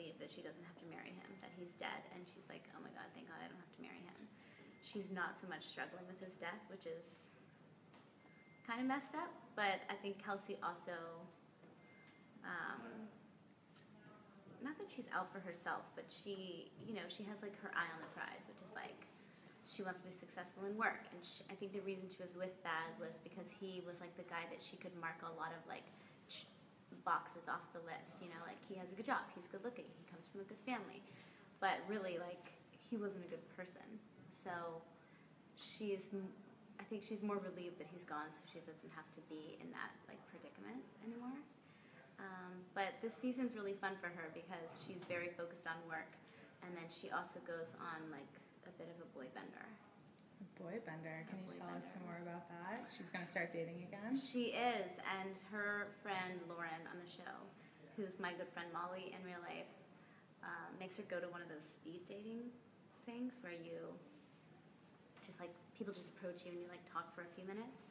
relieved that she doesn't have to marry him, that he's dead, and she's like, oh my god, thank god I don't have to marry him. She's not so much struggling with his death, which is kind of messed up, but I think Kelsey also, not that she's out for herself, but she, you know, she has like her eye on the prize, which is like, she wants to be successful in work, and I think the reason she was with Thad was because he was like the guy that she could mark a lot of like boxes off the list, you know, like he has a good job, he's good looking, he comes from a good family, but really like he wasn't a good person. So I think she's more relieved that he's gone, so she doesn't have to be in that like predicament anymore. But this season's really fun for her because she's very focused on work, and then she also goes on like a bit of a boy bender. Boy bender. Can you tell us some more about that? She's going to start dating again? She is, and her friend Lauren on the show, who's my good friend Molly in real life, makes her go to one of those speed dating things where you just like, people just approach you and you like talk for a few minutes,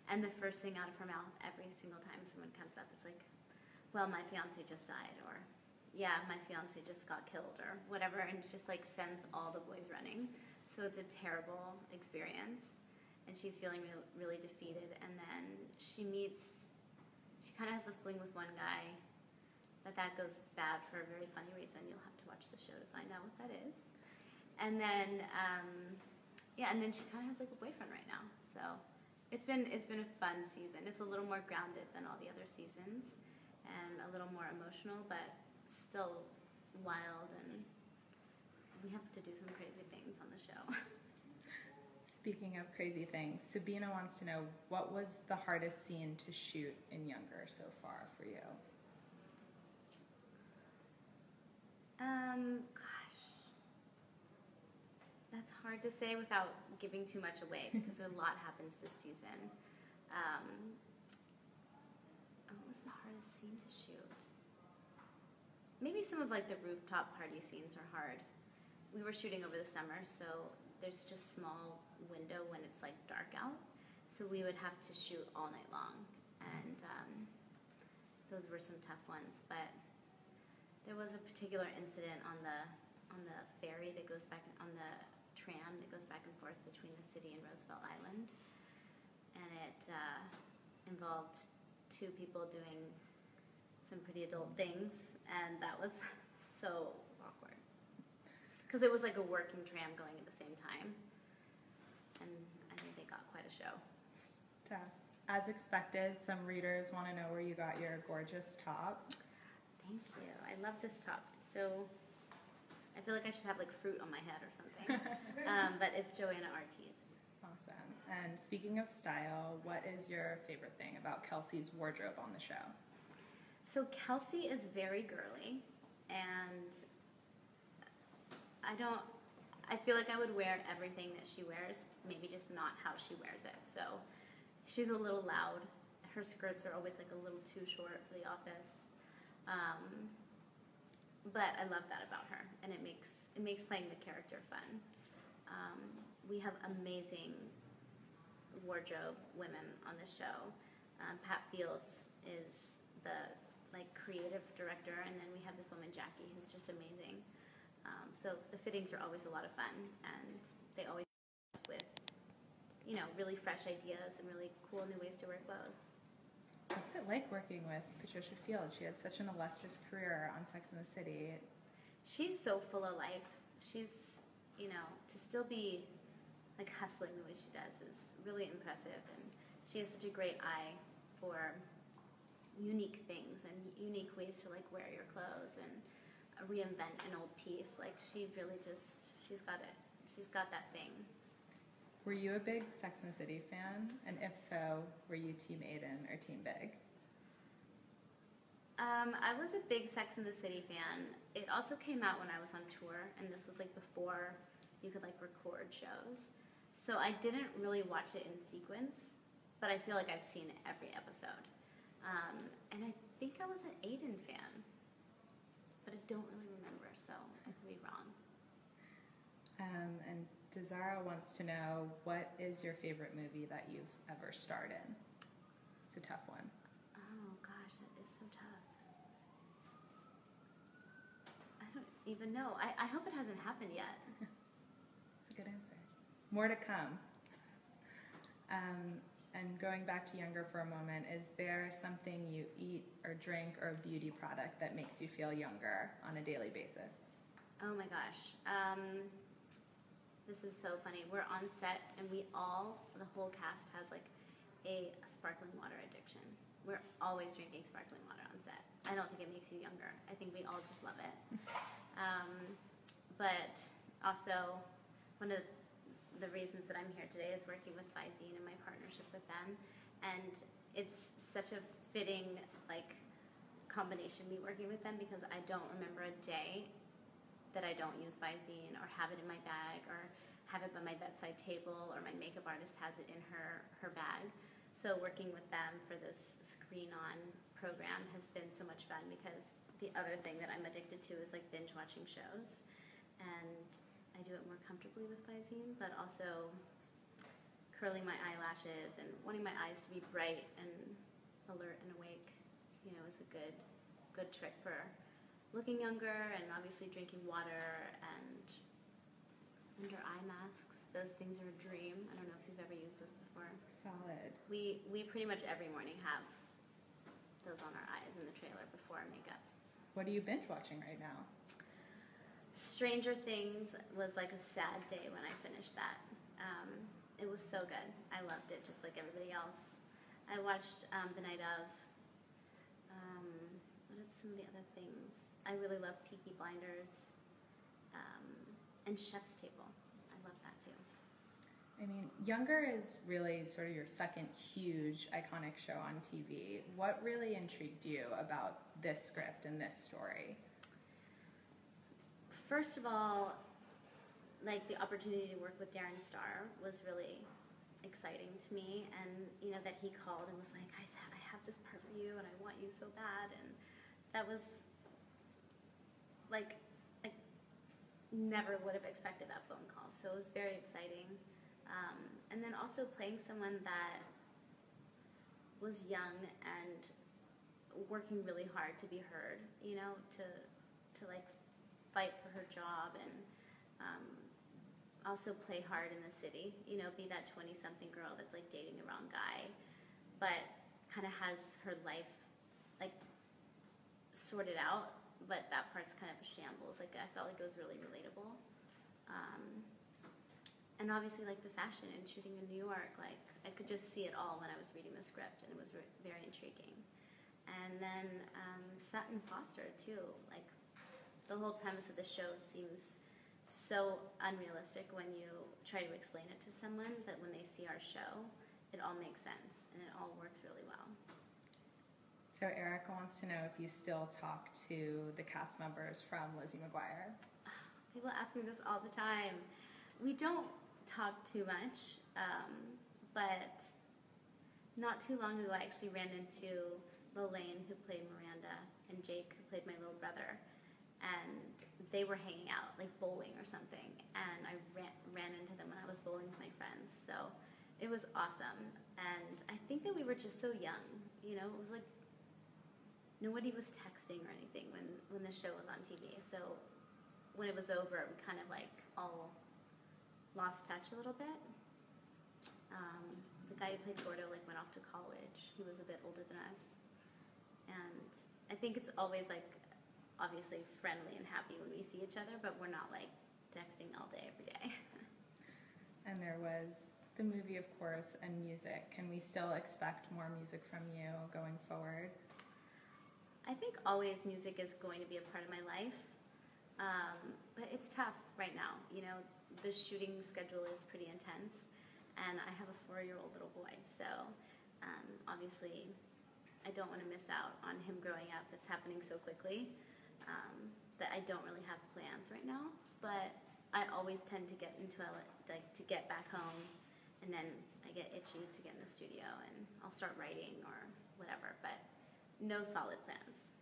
and the first thing out of her mouth every single time someone comes up is like, well, my fiance just died, or yeah, my fiance just got killed, or whatever, and it just like sends all the boys running. So it's a terrible experience, and she's feeling really defeated. And then she kind of has a fling with one guy, but that goes bad for a very funny reason. You'll have to watch the show to find out what that is. And then, and then she kind of has like a boyfriend right now. So it's been a fun season. It's a little more grounded than all the other seasons, and a little more emotional, but still wild, and we have to do some crazy things on the show. Speaking of crazy things, Sabina wants to know, what was the hardest scene to shoot in Younger so far for you? Gosh, that's hard to say without giving too much away, because a lot happens this season. What was the hardest scene to shoot? Maybe some of like the rooftop party scenes are hard. We were shooting over the summer, so there's such a small window when it's like dark out, so we would have to shoot all night long, and those were some tough ones. But there was a particular incident on the ferry that goes back, on the tram that goes back and forth between the city and Roosevelt Island, and it involved two people doing some pretty adult things, and that was so awkward. Because it was like a working tram going at the same time, and I think they got quite a show. Tough. As expected, some readers want to know where you got your gorgeous top. Thank you. I love this top. So I feel like I should have like fruit on my head or something. But it's Joanna Artis. Awesome. And speaking of style, what is your favorite thing about Kelsey's wardrobe on the show? So Kelsey is very girly, and I feel like I would wear everything that she wears, maybe just not how she wears it. So she's a little loud. Her skirts are always like a little too short for the office. But I love that about her, and it makes playing the character fun. We have amazing wardrobe women on the show. Pat Fields is the like creative director, and then we have this woman Jackie who's just amazing. So the fittings are always a lot of fun, and they always come up with, you know, really fresh ideas and really cool new ways to wear clothes. What's it like working with Patricia Fields? She had such an illustrious career on Sex and the City. She's so full of life. She's, you know, to still be like hustling the way she does is really impressive, and she has such a great eye for unique things and unique ways to like wear your clothes and reinvent an old piece. Like she really she's got it. She's got that thing. Were you a big Sex and the City fan? And if so, were you Team Aiden or Team Big? I was a big Sex and the City fan. It also came out when I was on tour, and this was like before you could like record shows. So I didn't really watch it in sequence, but I feel like I've seen every episode. And I think I was an Aiden fan, but I don't really remember, so I could be wrong. And Desara wants to know, what is your favorite movie that you've ever starred in? It's a tough one. Oh gosh, that is so tough. I even know. I hope it hasn't happened yet. That's a good answer. More to come. And going back to younger for a moment, is there something you eat or drink or a beauty product that makes you feel younger on a daily basis? Oh my gosh. This is so funny. We're on set and the whole cast has like a sparkling water addiction. We're always drinking sparkling water on set. I don't think it makes you younger. I think we all just love it. But also, one of the reasons that I'm here today is working with Visine and my partnership with them, and it's such a fitting combination me working with them, because I don't remember a day that I don't use Visine or have it in my bag or have it by my bedside table, or my makeup artist has it in her bag. So working with them for this Screen On program has been so much fun, because the other thing that I'm addicted to is binge watching shows, and I do it more comfortably with Visine, but also curling my eyelashes and wanting my eyes to be bright and alert and awake, is a good trick for looking younger, and obviously drinking water and under eye masks. Those things are a dream. I don't know if you've ever used those before. Solid. We pretty much every morning have those on our eyes in the trailer before our makeup. What are you binge watching right now? Stranger Things was a sad day when I finished that. It was so good. I loved it, just like everybody else. I watched The Night of. What are some of the other things? I really love Peaky Blinders and Chef's Table. I love that too. I mean, Younger is really sort of your second huge iconic show on TV. What really intrigued you about this script and this story? First of all, the opportunity to work with Darren Star was really exciting to me, and that he called and was like, I have this part for you and I want you so bad, and that was I never would have expected that phone call, so it was very exciting. And then also playing someone that was young and working really hard to be heard, to fight for her job, and also play hard in the city, be that 20-something girl that's dating the wrong guy, but kind of has her life sorted out, but that part's kind of a shambles. I felt like it was really relatable. And obviously the fashion and shooting in New York, I could just see it all when I was reading the script, and it was very intriguing. And then Sutton Foster too, the whole premise of the show seems so unrealistic when you try to explain it to someone, but when they see our show, it all makes sense and it all works really well. So Erica wants to know if you still talk to the cast members from Lizzie McGuire. People ask me this all the time. We don't talk too much, but not too long ago I actually ran into Lelaine, who played Miranda, and Jake, who played my little brother. And they were hanging out, bowling or something, and I ran into them when I was bowling with my friends. So it was awesome, and I think that we were just so young. It was nobody was texting or anything when the show was on TV. So when it was over, we kind of all lost touch a little bit. The guy who played Gordo went off to college. He was a bit older than us, and I think it's always obviously friendly and happy when we see each other, but we're not texting all day every day. And there was the movie, of course, and music. Can we still expect more music from you going forward? I think always music is going to be a part of my life, but it's tough right now. The shooting schedule is pretty intense, and I have a 4-year-old little boy, so obviously I don't want to miss out on him growing up. It's happening so quickly that I don't really have plans right now, but I always tend to get into to get back home, and then I get itchy to get in the studio and I'll start writing or whatever, but no solid plans.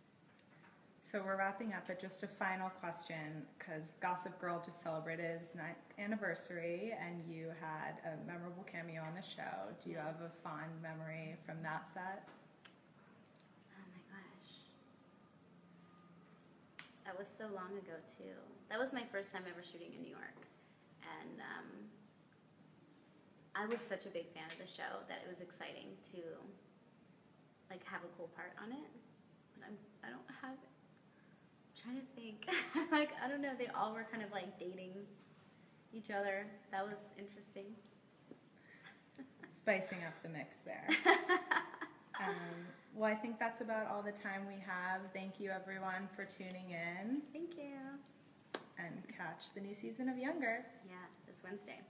So we're wrapping up, but just a final question, because Gossip Girl just celebrated its 9th anniversary, and you had a memorable cameo on the show. Do you have a fond memory from that set? Oh my gosh. That was so long ago too. That was my first time ever shooting in New York, and I was such a big fan of the show that it was exciting to like have a cool part on it. But I don't have. I'm trying to think. Like I don't know. They all were kind of like dating each other. That was interesting. Spicing up the mix there. Well, I think that's about all the time we have. Thank you, everyone, for tuning in. Thank you. And catch the new season of Younger. Yeah, this Wednesday.